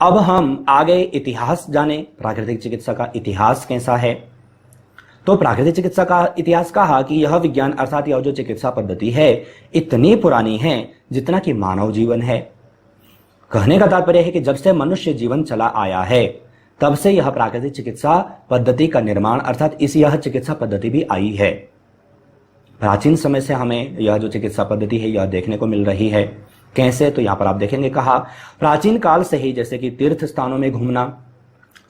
अब हम आगे इतिहास जाने, प्राकृतिक चिकित्सा का इतिहास कैसा है। तो प्राकृतिक चिकित्सा का इतिहास कहा कि यह विज्ञान अर्थात यह जो चिकित्सा पद्धति है इतनी पुरानी है जितना कि मानव जीवन है। कहने का तात्पर्य है कि जब से मनुष्य जीवन चला आया है तब से यह प्राकृतिक चिकित्सा पद्धति का निर्माण अर्थात यह चिकित्सा पद्धति भी आई है। प्राचीन समय से हमें यह जो चिकित्सा पद्धति है यह देखने को मिल रही है। कैसे, तो यहां पर आप देखेंगे कहा प्राचीन काल से ही, जैसे कि तीर्थ स्थानों में घूमना,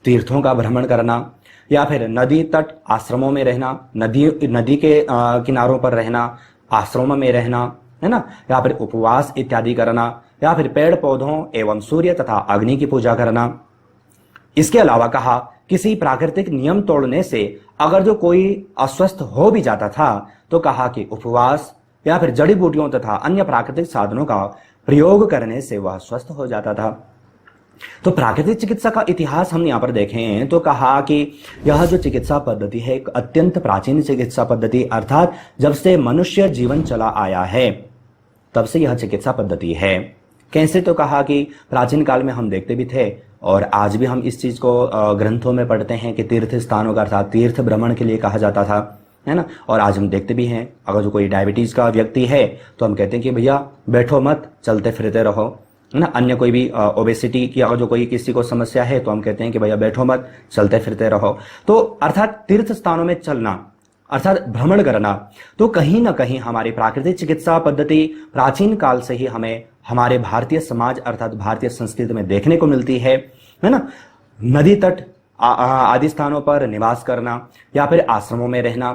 तीर्थों का भ्रमण करना, या फिर नदी तट आश्रमों में रहना, नदी के किनारों पर रहना, आश्रमों में रहना, है ना, या फिर उपवास इत्यादि करना, या फिर पेड़ पौधों एवं सूर्य तथा अग्नि की पूजा करना। इसके अलावा कहा किसी प्राकृतिक नियम तोड़ने से अगर जो कोई अस्वस्थ हो भी जाता था तो कहा कि उपवास या फिर जड़ी बूटियों तथा अन्य प्राकृतिक साधनों का प्रयोग करने से वह स्वस्थ हो जाता था। तो प्राकृतिक चिकित्सा का इतिहास हम यहाँ पर देखें तो कहा कि यह जो चिकित्सा पद्धति है एक अत्यंत प्राचीन चिकित्सा पद्धति अर्थात जब से मनुष्य जीवन चला आया है तब से यह चिकित्सा पद्धति है। कैसे, तो कहा कि प्राचीन काल में हम देखते भी थे और आज भी हम इस चीज को ग्रंथों में पढ़ते हैं कि तीर्थ स्थानों का अर्थात तीर्थ भ्रमण के लिए कहा जाता था, है ना। और आज हम देखते भी हैं अगर जो कोई डायबिटीज का व्यक्ति है तो हम कहते हैं कि भैया बैठो मत, चलते फिरते रहो, है ना। अन्य कोई भी ओबेसिटी की अगर जो कोई किसी को समस्या है तो हम कहते हैं कि भैया बैठो मत, चलते फिरते रहो। तो अर्थात तीर्थ स्थानों में चलना अर्थात भ्रमण करना तो कहीं ना कहीं हमारी प्राकृतिक चिकित्सा पद्धति प्राचीन काल से ही हमें हमारे भारतीय समाज अर्थात भारतीय संस्कृति में देखने को मिलती है ना। नदी तट आदि स्थानों पर निवास करना या फिर आश्रमों में रहना,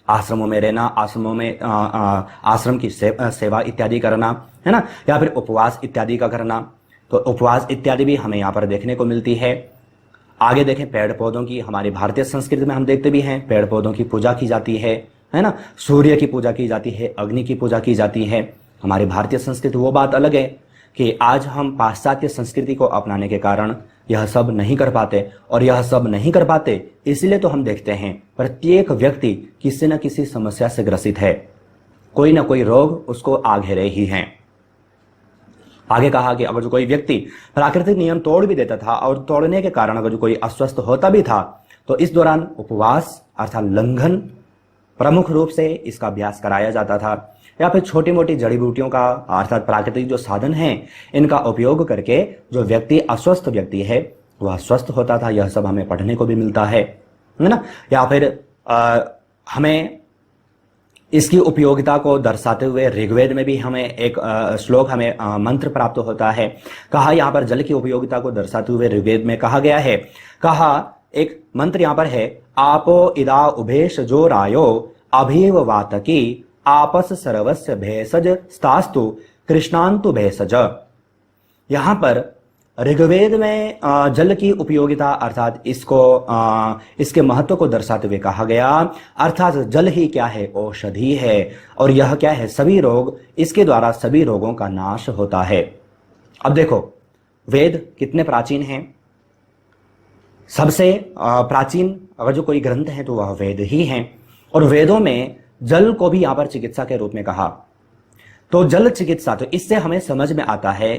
आश्रमों में आश्रम की सेवा इत्यादि करना, है ना, या फिर उपवास इत्यादि का करना। तो उपवास इत्यादि भी हमें यहाँ पर देखने को मिलती है। आगे देखें पेड़ पौधों की, हमारी भारतीय संस्कृति में हम देखते भी हैं पेड़ पौधों की पूजा की जाती है ना। सूर्य की पूजा की जाती है, अग्नि की पूजा की जाती है। हमारी भारतीय संस्कृति वो बात अलग है कि आज हम पाश्चात्य संस्कृति को अपनाने के कारण यह सब नहीं कर पाते, और यह सब नहीं कर पाते इसलिए तो हम देखते हैं प्रत्येक व्यक्ति किसी न किसी समस्या से ग्रसित है, कोई ना कोई रोग उसको आ घेरे ही हैं। आगे कहा कि अगर जो कोई व्यक्ति प्राकृतिक नियम तोड़ भी देता था और तोड़ने के कारण अगर जो कोई अस्वस्थ होता भी था तो इस दौरान उपवास अर्थात लंघन प्रमुख रूप से इसका अभ्यास कराया जाता था, या फिर छोटी मोटी जड़ी बूटियों का अर्थात प्राकृतिक जो साधन हैं इनका उपयोग करके जो व्यक्ति अस्वस्थ व्यक्ति है वह स्वस्थ होता था। यह सब हमें पढ़ने को भी मिलता है ना। या फिर हमें इसकी उपयोगिता को दर्शाते हुए ऋग्वेद में भी हमें एक श्लोक हमें मंत्र प्राप्त होता है। कहा यहाँ पर जल की उपयोगिता को दर्शाते हुए ऋग्वेद में कहा गया है, कहा एक मंत्र यहाँ पर है, आपो इदा उभेश जो रायो अभिव वातकी आपस सर्वस्य भेषज स्तास्तु कृष्णांतु भेषज। यहाँ पर ऋग्वेद में जल की उपयोगिता अर्थात इसके महत्व को दर्शाते हुए कहा गया, अर्थात जल ही क्या है, औषधि है, और यह क्या है, सभी रोग, इसके द्वारा सभी रोगों का नाश होता है। अब देखो वेद कितने प्राचीन हैं, सबसे प्राचीन अगर जो कोई ग्रंथ है तो वह वेद ही हैं, और वेदों में जल को भी यहां पर चिकित्सा के रूप में कहा। तो जल चिकित्सा, तो इससे हमें समझ में आता है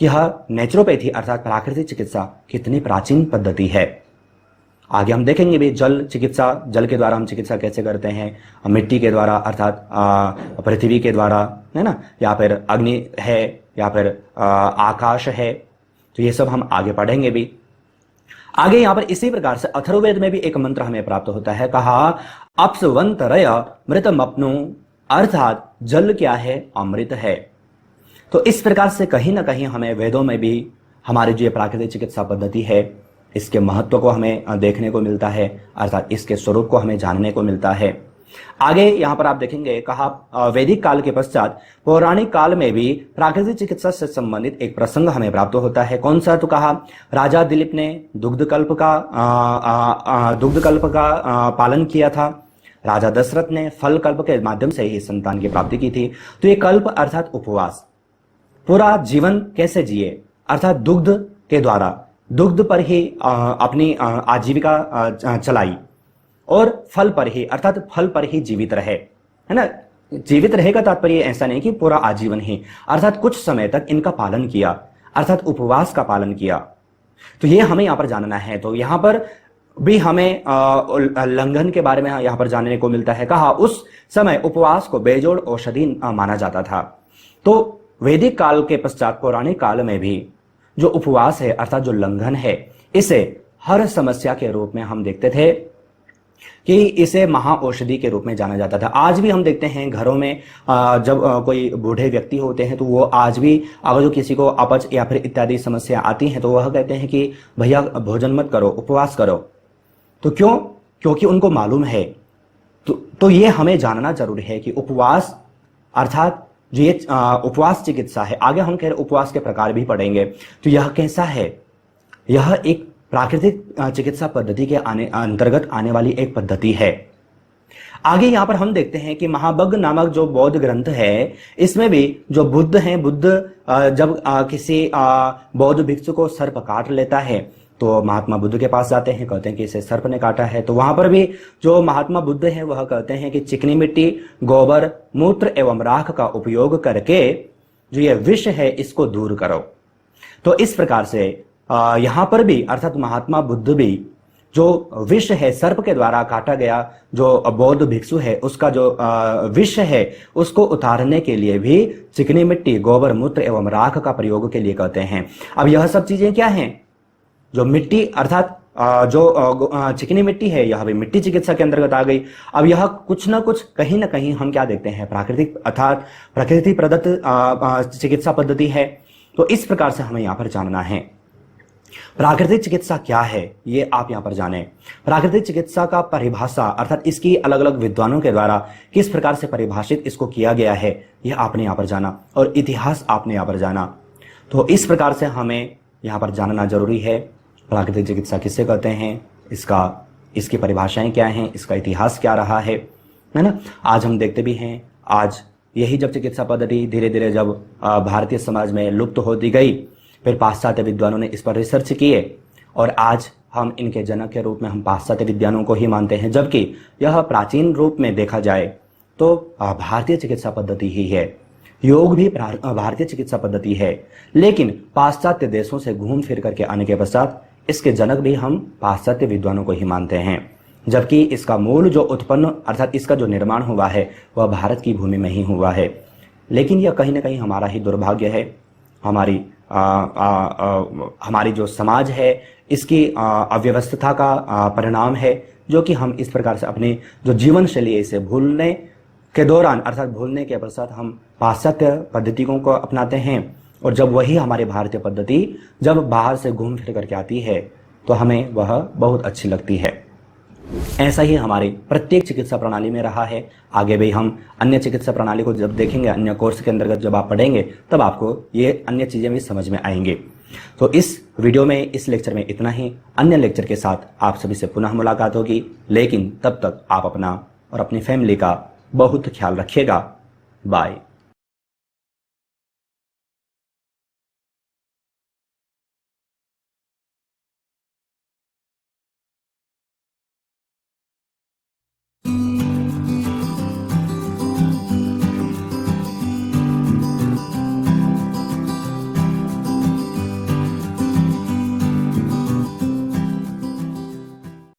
कि यह नेचुरोपैथी अर्थात प्राकृतिक चिकित्सा कितनी प्राचीन पद्धति है। आगे हम देखेंगे भी जल चिकित्सा, जल के द्वारा हम चिकित्सा कैसे करते हैं, मिट्टी के द्वारा अर्थात पृथ्वी के द्वारा, है ना, या फिर अग्नि है, या फिर आकाश है। तो ये सब हम आगे पढ़ेंगे भी। आगे यहां पर इसी प्रकार से अथर्ववेद में भी एक मंत्र हमें प्राप्त होता है, कहा अपस्वंतरय मृतमप्नु, अर्थात जल क्या है, अमृत है। तो इस प्रकार से कहीं ना कहीं हमें वेदों में भी हमारी जो प्राकृतिक चिकित्सा पद्धति है इसके महत्व को हमें देखने को मिलता है, अर्थात इसके स्वरूप को हमें जानने को मिलता है। आगे यहां पर आप देखेंगे, कहा वैदिक काल के पश्चात पौराणिक काल में भी प्राकृतिक चिकित्सा से संबंधित एक प्रसंग हमें प्राप्त होता है। कौन सा, तो कहा राजा दिलीप ने दुग्धकल्प का पालन किया था। राजा दशरथ ने फल कल्प के माध्यम से ही संतान की प्राप्ति की थी। तो ये कल्प अर्थात उपवास, पूरा जीवन कैसे जिए, अर्थात दुग्ध के द्वारा, दुग्ध पर ही अपनी आजीविका चलाई, और फल पर ही अर्थात फल पर ही जीवित रहे, है ना। जीवित रहेगा तात्पर्य ऐसा नहीं कि पूरा आजीवन ही, अर्थात कुछ समय तक इनका पालन किया। अर्थात उपवास का पालन किया। तो ये हमें यहां पर जानना है। तो यहां पर भी हमें लंघन के बारे में यहां पर जानने को मिलता है। कहा उस समय उपवास को बेजोड़ औषधि माना जाता था। तो वैदिक काल के पश्चात पौराणिक काल में भी जो उपवास है अर्थात जो लंघन है, इसे हर समस्या के रूप में हम देखते थे कि इसे महाऔषधि के रूप में जाना जाता था। आज भी हम देखते हैं घरों में जब कोई बूढ़े व्यक्ति होते हैं तो वो आज भी अगर जो किसी को अपच या फिर इत्यादि समस्या आती हैं तो वह कहते हैं कि भैया भोजन मत करो, उपवास करो। तो क्यों? क्योंकि उनको मालूम है। तो ये हमें जानना जरूरी है कि उपवास अर्थात जो ये उपवास चिकित्सा है, आगे हम कह रहे उपवास के प्रकार भी पढ़ेंगे, तो यह कैसा है? यह एक प्राकृतिक चिकित्सा पद्धति के अंतर्गत आने वाली एक पद्धति है। आगे यहां पर हम देखते हैं कि महाभग नामक जो बौद्ध ग्रंथ है, इसमें भी जो बुद्ध हैं, बुद्ध जब किसी बौद्ध भिक्षु को सर्प काट लेता है तो महात्मा बुद्ध के पास जाते हैं, कहते हैं कि इसे सर्प ने काटा है। तो वहां पर भी जो महात्मा बुद्ध हैं वह कहते हैं कि चिकनी मिट्टी, गोबर, मूत्र एवं राख का उपयोग करके जो ये विष है इसको दूर करो। तो इस प्रकार से यहां पर भी अर्थात महात्मा बुद्ध भी जो विष है, सर्प के द्वारा काटा गया जो बौद्ध भिक्षु है उसका जो विष है उसको उतारने के लिए भी चिकनी मिट्टी, गोबर, मूत्र एवं राख का प्रयोग के लिए कहते हैं। अब यह सब चीजें क्या हैं? जो मिट्टी अर्थात जो चिकनी मिट्टी है, यह भी मिट्टी चिकित्सा के अंतर्गत आ गई। अब यह कुछ ना कुछ कहीं ना कहीं हम क्या देखते हैं? प्राकृतिक अर्थात प्रकृति प्रदत्त चिकित्सा पद्धति है। तो इस प्रकार से हमें यहां पर जानना है प्राकृतिक चिकित्सा क्या है, ये आप यहां पर जानें। प्राकृतिक चिकित्सा का परिभाषा अर्थात इसकी अलग अलग विद्वानों के द्वारा किस प्रकार से परिभाषित इसको किया गया है, यह आपने यहां पर जाना, और इतिहास आपने यहां पर जाना। तो इस प्रकार से हमें यहां पर जानना जरूरी है प्राकृतिक चिकित्सा किसे कहते हैं, इसकी परिभाषाएं क्या हैं, इसका इतिहास क्या रहा है ना। आज हम देखते भी हैं, आज यही जब चिकित्सा पद्धति धीरे धीरे जब भारतीय समाज में लुप्त होती गई, फिर पाश्चात्य विद्वानों ने इस पर रिसर्च किए और आज हम इनके जनक के रूप में हम पाश्चात्य विद्वानों को ही मानते हैं, जबकि यह प्राचीन रूप में देखा जाए तो भारतीय चिकित्सा पद्धति ही है। योग भी भारतीय चिकित्सा पद्धति है, लेकिन पाश्चात्य देशों से घूम फिर करके आने के पश्चात इसके जनक भी हम पाश्चात्य विद्वानों को ही मानते हैं, जबकि इसका मूल जो उत्पन्न अर्थात इसका जो निर्माण हुआ है वह भारत की भूमि में ही हुआ है। लेकिन यह कहीं ना कहीं हमारा ही दुर्भाग्य है, हमारी जो समाज है इसकी अव्यवस्था का परिणाम है, जो कि हम इस प्रकार से अपनी जो जीवन शैली है इसे भूलने के दौरान अर्थात भूलने के पश्चात हम पाश्चात्य पद्धतियों को अपनाते हैं, और जब वही हमारी भारतीय पद्धति जब बाहर से घूम फिर करके आती है तो हमें वह बहुत अच्छी लगती है। ऐसा ही हमारी प्रत्येक चिकित्सा प्रणाली में रहा है। आगे भी हम अन्य चिकित्सा प्रणाली को जब देखेंगे, अन्य कोर्स के अंतर्गत जब आप पढ़ेंगे, तब आपको ये अन्य चीजें भी समझ में आएंगे। तो इस वीडियो में, इस लेक्चर में इतना ही। अन्य लेक्चर के साथ आप सभी से पुनः मुलाकात होगी, लेकिन तब तक आप अपना और अपनी फैमिली का बहुत ख्याल रखिएगा। बाय।